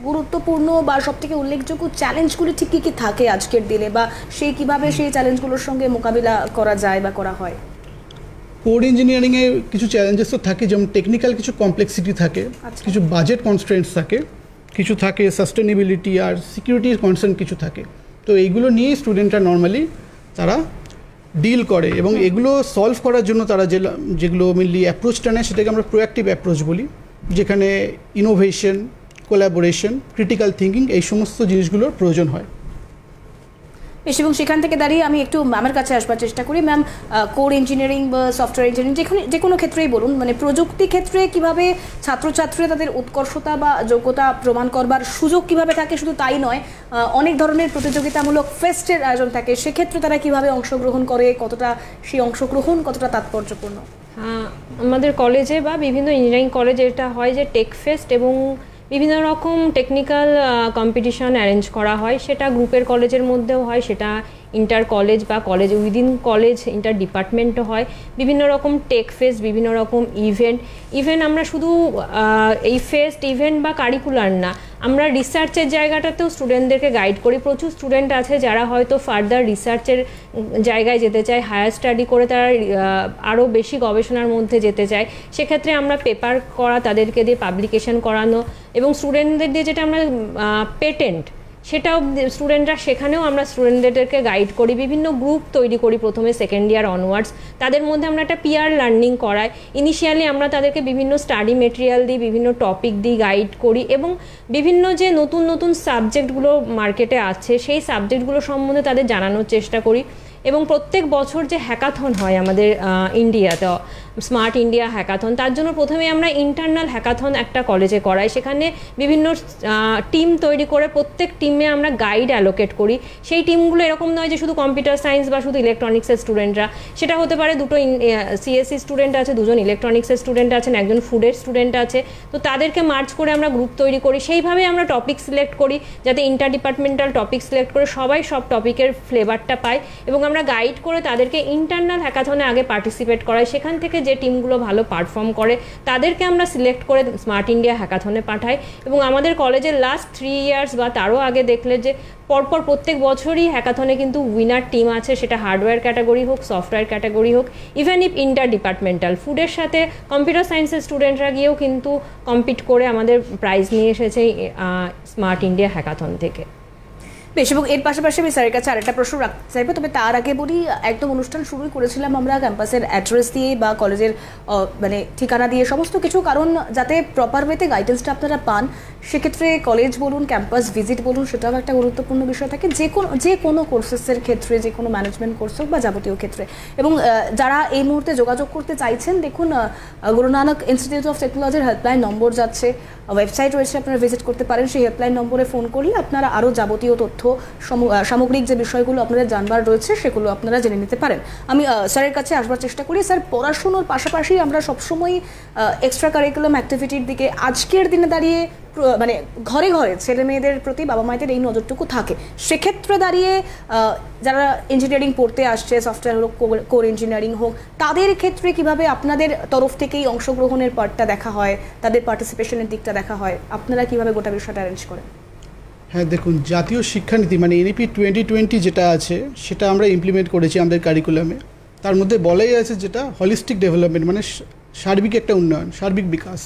গুরুত্বপূর্ণ বা সবথেকে উল্লেখযোগ্য চ্যালেঞ্জগুলি ঠিক কী কী থাকে আজকের দিনে, বা সেই কিভাবে সেই চ্যালেঞ্জগুলোর সঙ্গে মোকাবিলা করা যায় বা করা হয়? কোর ইঞ্জিনিয়ারিংয়ে কিছু চ্যালেঞ্জেস তো থাকে, যেমন টেকনিক্যাল কিছু কমপ্লেক্সিটি থাকে, কিছু বাজেট কনস্ট্রেন্টস থাকে, কিছু থাকে সাস্টেনেবিলিটি আর সিকিউরিটির কনসার্ন কিছু থাকে। তো এইগুলো নিয়ে স্টুডেন্টরা নর্মালি তারা ডিল করে, এবং এগুলো সলভ করার জন্য তারা যেগুলো মেনলি অ্যাপ্রোচটা নেয় সেটাকে আমরা প্রোঅ্যাক্টিভ অ্যাপ্রোচ বলি, যেখানে ইনোভেশন, কোলাবোরেশন, ক্রিটিক্যাল থিঙ্কিং এই সমস্ত জিনিসগুলোর প্রয়োজন হয়। বেশ, এবং সেখান থেকে দাঁড়িয়ে আমি একটু ম্যামের কাছে আসবার চেষ্টা করি। ম্যাম, কোর ইঞ্জিনিয়ারিং বা সফটওয়্যার ইঞ্জিনিয়ারিং যে কোনো ক্ষেত্রেই বলুন, মানে প্রযুক্তি ক্ষেত্রে কিভাবে ছাত্রছাত্রীরা তাদের উৎকর্ষতা বা যোগ্যতা প্রমাণ করবার সুযোগ কিভাবে থাকে, শুধু তাই নয় অনেক ধরনের প্রতিযোগিতামূলক ফেস্টের আয়োজন থাকে, সেক্ষেত্রে তারা কিভাবে অংশগ্রহণ করে, কতটা সেই অংশগ্রহণ কতটা তাৎপর্যপূর্ণ? আমাদের কলেজে বা বিভিন্ন ইঞ্জিনিয়ারিং কলেজে এটা হয় যে টেক ফেস্ট এবং বিভিন্ন রকম টেকনিক্যাল কম্পিটিশন অ্যারেঞ্জ করা হয়, সেটা গ্রুপের কলেজের মধ্যেও হয়, সেটা ইন্টার কলেজ বা কলেজ উইদিন কলেজ ইন্টার ডিপার্টমেন্টও হয়। বিভিন্ন রকম টেক ফেস্ট, বিভিন্ন রকম ইভেন্ট আমরা শুধু এই ফেস্ট ইভেন্ট বা কারিকুলার না, আমরা রিসার্চের জায়গাটাতেও স্টুডেন্টদেরকে গাইড করি। প্রচুর স্টুডেন্ট আছে যারা হয়তো ফার্দার রিসার্চের জায়গায় যেতে চায়, হায়ার স্টাডি করে তারা আরও বেশি গবেষণার মধ্যে যেতে চায়, সেক্ষেত্রে আমরা পেপার করা, তাদেরকে দিয়ে পাবলিকেশন করানো, এবং স্টুডেন্টদের দিয়ে যেটা আমরা পেটেন্ট, সেটাও স্টুডেন্টরা, সেখানেও আমরা স্টুডেন্টদেরকে গাইড করি, বিভিন্ন গ্রুপ তৈরি করি প্রথমে সেকেন্ড ইয়ার অনওয়ার্ডস, তাদের মধ্যে আমরা একটা পিয়ার লার্নিং করাই। ইনিশিয়ালি আমরা তাদেরকে বিভিন্ন স্টাডি মেটেরিয়াল দিই, বিভিন্ন টপিক দিই, গাইড করি, এবং বিভিন্ন যে নতুন নতুন সাবজেক্টগুলো মার্কেটে আছে সেই সাবজেক্টগুলো সম্বন্ধে তাদের জানানোর চেষ্টা করি। এবং প্রত্যেক বছর যে হ্যাকাথন হয় আমাদের ইন্ডিয়াতে, স্মার্ট ইন্ডিয়া হ্যাকাথন, তার জন্য প্রথমে আমরা ইন্টারনাল হ্যাকাথন একটা কলেজে করাই। সেখানে বিভিন্ন টিম তৈরি করে প্রত্যেক টিমে আমরা গাইড অ্যালোকেট করি। সেই টিমগুলো এরকম নয় যে শুধু কম্পিউটার সায়েন্স বা শুধু ইলেকট্রনিক্সের স্টুডেন্টরা, সেটা হতে পারে দুটো সিএসসি স্টুডেন্ট আছে, দুজন ইলেকট্রনিক্সের স্টুডেন্ট আছেন, একজন ফুডের স্টুডেন্ট আছে। তো তাদেরকে মার্চ করে আমরা গ্রুপ তৈরি করি। সেইভাবে আমরা টপিক সিলেক্ট করি যাতে ইন্টার ডিপার্টমেন্টাল টপিক সিলেক্ট করে সবাই সব টপিকের ফ্লেভারটা পায়, এবং আমরা গাইড করে তাদেরকে ইন্টারনাল হ্যাকাথনে আগে পার্টিসিপেট করাই। সেখান থেকে যে টিমগুলো ভালো পারফর্ম করে তাদেরকে আমরা সিলেক্ট করে স্মার্ট ইন্ডিয়া হ্যাকাথনে পাঠাই। এবং আমাদের কলেজের লাস্ট 3 ইয়ার্স বা তারও আগে দেখলে যে পরপর প্রত্যেক বছরই হ্যাকাথনে কিন্তু উইনার টিম আছে, সেটা হার্ডওয়্যার ক্যাটাগরি হোক, সফটওয়্যার ক্যাটাগরি হোক, ইভেন ইফ ইন্টার ডিপার্টমেন্টাল। ফুডের সাথে কম্পিউটার সায়েন্সের স্টুডেন্টরা গিয়েও কিন্তু কম্পিট করে আমাদের প্রাইজ নিয়ে এসেছে স্মার্ট ইন্ডিয়া হ্যাকাথন থেকে। বেশ, এবং এর পাশাপাশি আমি স্যারের কাছে আরেকটা প্রশ্ন রাখতে চাইবো, তবে তার আগে বলি, একদম অনুষ্ঠান শুরুই করেছিলাম আমরা ক্যাম্পাসের অ্যাড্রেস দিয়ে বা কলেজের মানে ঠিকানা দিয়ে সমস্ত কিছু, কারণ যাতে প্রপার ওয়েতে গাইডেন্সটা আপনারা পান। সেক্ষেত্রে কলেজ বলুন, ক্যাম্পাস ভিজিট বলুন, সেটাও একটা গুরুত্বপূর্ণ বিষয় থাকে যে কোনো কোর্সেসের ক্ষেত্রে, যে কোনো ম্যানেজমেন্ট কোর্স হোক বা যাবতীয় ক্ষেত্রে। এবং যারা এই মুহূর্তে যোগাযোগ করতে চাইছেন, দেখুন গুরু নানক ইনস্টিটিউট অফ টেকনোলজির হেল্পলাইন নম্বর যাচ্ছে, ওয়েবসাইট রয়েছে, আপনারা ভিজিট করতে পারেন। সেই হেল্পলাইন নম্বরে ফোন করলে আপনারা আরও যাবতীয় তথ্য, সামগ্রিক যে বিষয়গুলো আপনাদের জানবার রয়েছে সেগুলো আপনারা জেনে নিতে পারেন। আমি স্যারের কাছে আসবার চেষ্টা করি। স্যার, পড়াশুনোর পাশাপাশি আমরা সবসময় এক্সট্রা কারিকুলাম অ্যাক্টিভিটির দিকে আজকের দিনে দাঁড়িয়ে মানে ঘরে ঘরে ছেলে মেয়েদের প্রতি বাবা মায়েদের এই নজরটুকু থাকে। সেক্ষেত্রে দাঁড়িয়ে যারা ইঞ্জিনিয়ারিং পড়তে আসছে, সফটওয়্যার হোক, কোর ইঞ্জিনিয়ারিং হোক, তাদের ক্ষেত্রে কিভাবে আপনাদের তরফ থেকেই অংশগ্রহণের পার্টটা দেখা হয়, তাদের পার্টিসিপেশনের দিকটা দেখা হয়, আপনারা কিভাবে গোটা বিষয়টা অ্যারেঞ্জ করেন? হ্যাঁ, দেখুন, জাতীয় শিক্ষানীতি মানে এনইপি 2020 যেটা আছে সেটা আমরা ইমপ্লিমেন্ট করেছি আমাদের কারিকুলামে। তার মধ্যে বলাই আছে যেটা হলিস্টিক ডেভেলপমেন্ট, মানে সার্বিক একটা উন্নয়ন, সার্বিক বিকাশ।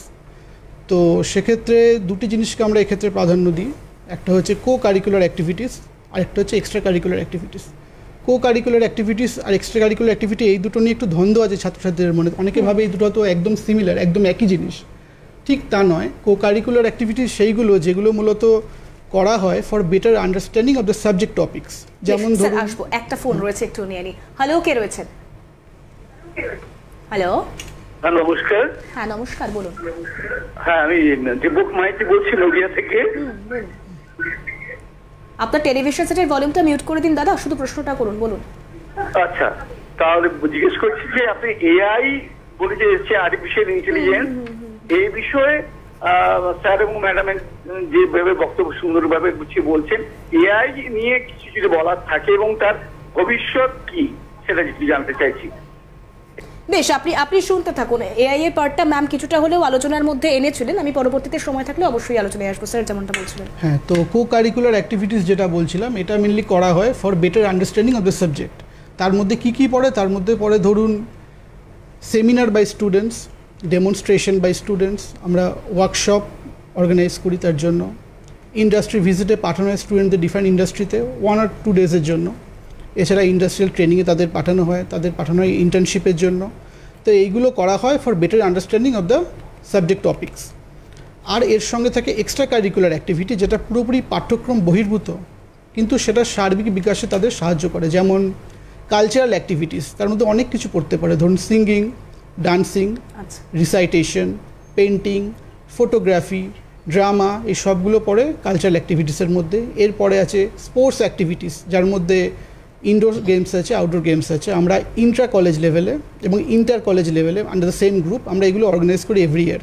তো সেক্ষেত্রে দুটি জিনিসকে আমরা এক্ষেত্রে প্রাধান্য দিই। একটা হচ্ছে কো কারিকুলার অ্যাক্টিভিটিস, আর একটা হচ্ছে extra curricular activities. Co curricular activities আর এক্সট্রা কারিকুলার অ্যাক্টিভিটি, এই দুটো নিয়ে একটু দ্বন্দ্ব আছে ছাত্রছাত্রীদের মনে। অনেকে ভাবে এই দুটো তো একদম সিমিলার, একদম একই জিনিস। ঠিক তা নয়। কো কারিকুলার অ্যাক্টিভিটিস সেইগুলো যেগুলো মূলত করা হয় for better understanding of the subject topics. যেমন ধরুন, আসবো, একটা ফোন রয়েছে, একটু নিয়ে নি। হ্যালো, কে রয়েছেন? হ্যালো, হ্যাঁ নমস্কার। হ্যাঁ নমস্কার, বলুন। হ্যাঁ, আমি দীপক মাইতি বলছি নদিয়া থেকে। আপনার টেলিভিশন সেটের ভলিউমটা মিউট করে দিন দাদা, শুধু প্রশ্নটা করুন, বলুন। আচ্ছা, তাহলে জিজ্ঞেস করছি যে আপনি এআই বলে যে এসছে, আর্টিফিশিয়াল ইন্টেলিজেন্স, এই বিষয়ে স্যার এবং ম্যাডামের যেভাবে বক্তব্য সুন্দরভাবে গুছিয়ে বলছেন, এআই নিয়ে কিছু যদি বলার থাকে এবং তার ভবিষ্যৎ কি সেটা যদি জানতে চাইছি। বেশ, আপনি শুনতে থাকুন। এআই এর পার্টটা ম্যাম কিছুটা হলেও আলোচনার মধ্যে এনেছিলেন, আমি পরবর্তীতে সময় থাকলে অবশ্যই আলোচনায় আসবো। স্যার যেমনটা বলছিলেন। হ্যাঁ, তো কো কারিকুলার অ্যাক্টিভিটিস যেটা বলছিলাম, এটা মেনলি করা হয় for better understanding of the subject. তার মধ্যে কী কী পড়ে? তার মধ্যে পড়ে ধরুন seminar by students, demonstration by students, আমরা ওয়ার্কশপ অর্গানাইজ করি তার জন্য, ইন্ডাস্ট্রি ভিজিটে পাঠানো হয় স্টুডেন্টদের ডিফারেন্ট ইন্ডাস্ট্রিতে 1 or 2 ডেজের জন্য। এছাড়া ইন্ডাস্ট্রিয়াল ট্রেনিংয়ে তাদের পাঠানো হয় ইন্টার্নশিপের জন্য। তো এইগুলো করা হয় for better understanding of the subject topics. আর এর সঙ্গে থাকে এক্সট্রা কারিকুলার অ্যাক্টিভিটি, যেটা পুরোপুরি পাঠ্যক্রম বহির্ভূত, কিন্তু সেটা সার্বিক বিকাশে তাদের সাহায্য করে। যেমন কালচারাল অ্যাক্টিভিটিস, তার মধ্যে অনেক কিছু পড়তে পারে, ধরুন singing, dancing, recitation, painting, photography, drama, এই সবগুলো পড়ে কালচারাল অ্যাক্টিভিটিসের মধ্যে। এরপরে আছে স্পোর্টস অ্যাক্টিভিটিস, যার মধ্যে ইনডোর গেমস আছে, আউটডোর গেমস আছে। আমরা ইন্ট্রা কলেজ লেভেলে এবং ইন্টার কলেজ লেভেলে আন্ডার দ্য সেম গ্রুপ আমরা এগুলো অর্গানাইজ করি এভরি ইয়ার।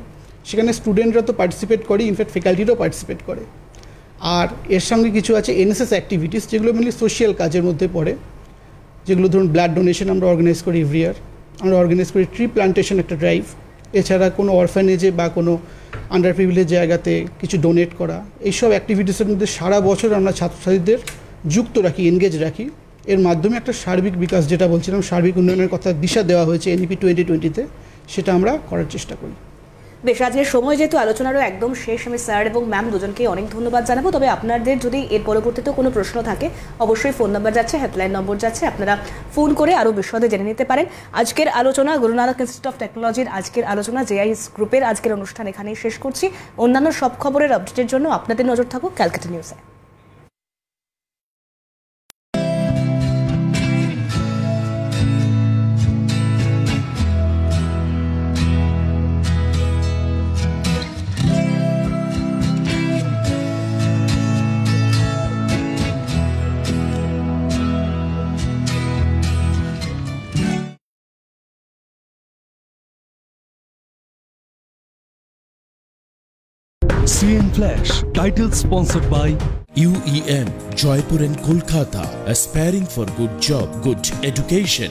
সেখানে স্টুডেন্টরা তো পার্টিসিপেট করে, ইনফ্যাক্ট ফ্যাকাল্টিরাও পার্টিসিপেট করে। আর এর সঙ্গে কিছু আছে এনএসএস অ্যাক্টিভিটিস, যেগুলো মেনলি সোশ্যাল কাজের মধ্যে পড়ে, যেগুলো ধরুন ব্লাড ডোনেশন আমরা অর্গানাইজ করি এভরি ইয়ার। আমরা অর্গানাইজ করি ট্রি প্লান্টেশন একটা ড্রাইভ। এছাড়া কোনো অরফানেজে বা কোনো আন্ডার প্রিভিলেজ জায়গাতে কিছু ডোনেট করা, এইসব অ্যাক্টিভিটিসের মধ্যে সারা বছর আমরা ছাত্রছাত্রীদের যুক্ত রাখি, এনগেজ রাখি। এর মাধ্যমে একটা সার্বিক বিকাশ, যেটা বলছিলাম সার্বিক উন্নয়নের কথা দিশা দেওয়া হয়েছে এনইপি 2020-তে, সেটা আমরা করার চেষ্টা করি। বেশ, আজকের সময় যেহেতু আলোচনারও একদম শেষ, আমি স্যার এবং ম্যাম দুজনকে অনেক ধন্যবাদ জানাবো। তবে আপনাদের যদি এর পরবর্তীতে কোনো প্রশ্ন থাকে অবশ্যই ফোন নাম্বার যাচ্ছে, হেল্পলাইন নম্বর যাচ্ছে, আপনারা ফোন করে আরও বিশদে জেনে নিতে পারেন। আজকের আলোচনা গুরু নানক ইনস্টিটিউট অফ টেকনোলজির আজকের আলোচনা জেআইএস গ্রুপের আজকের অনুষ্ঠান এখানেই শেষ করছি। অন্যান্য সব খবরের আপডেটের জন্য আপনাদের নজর থাকুক ক্যালকাটা নিউজে। CN Flash, title sponsored by UEM, Jaipur and Kolkata, aspiring for good job, good education.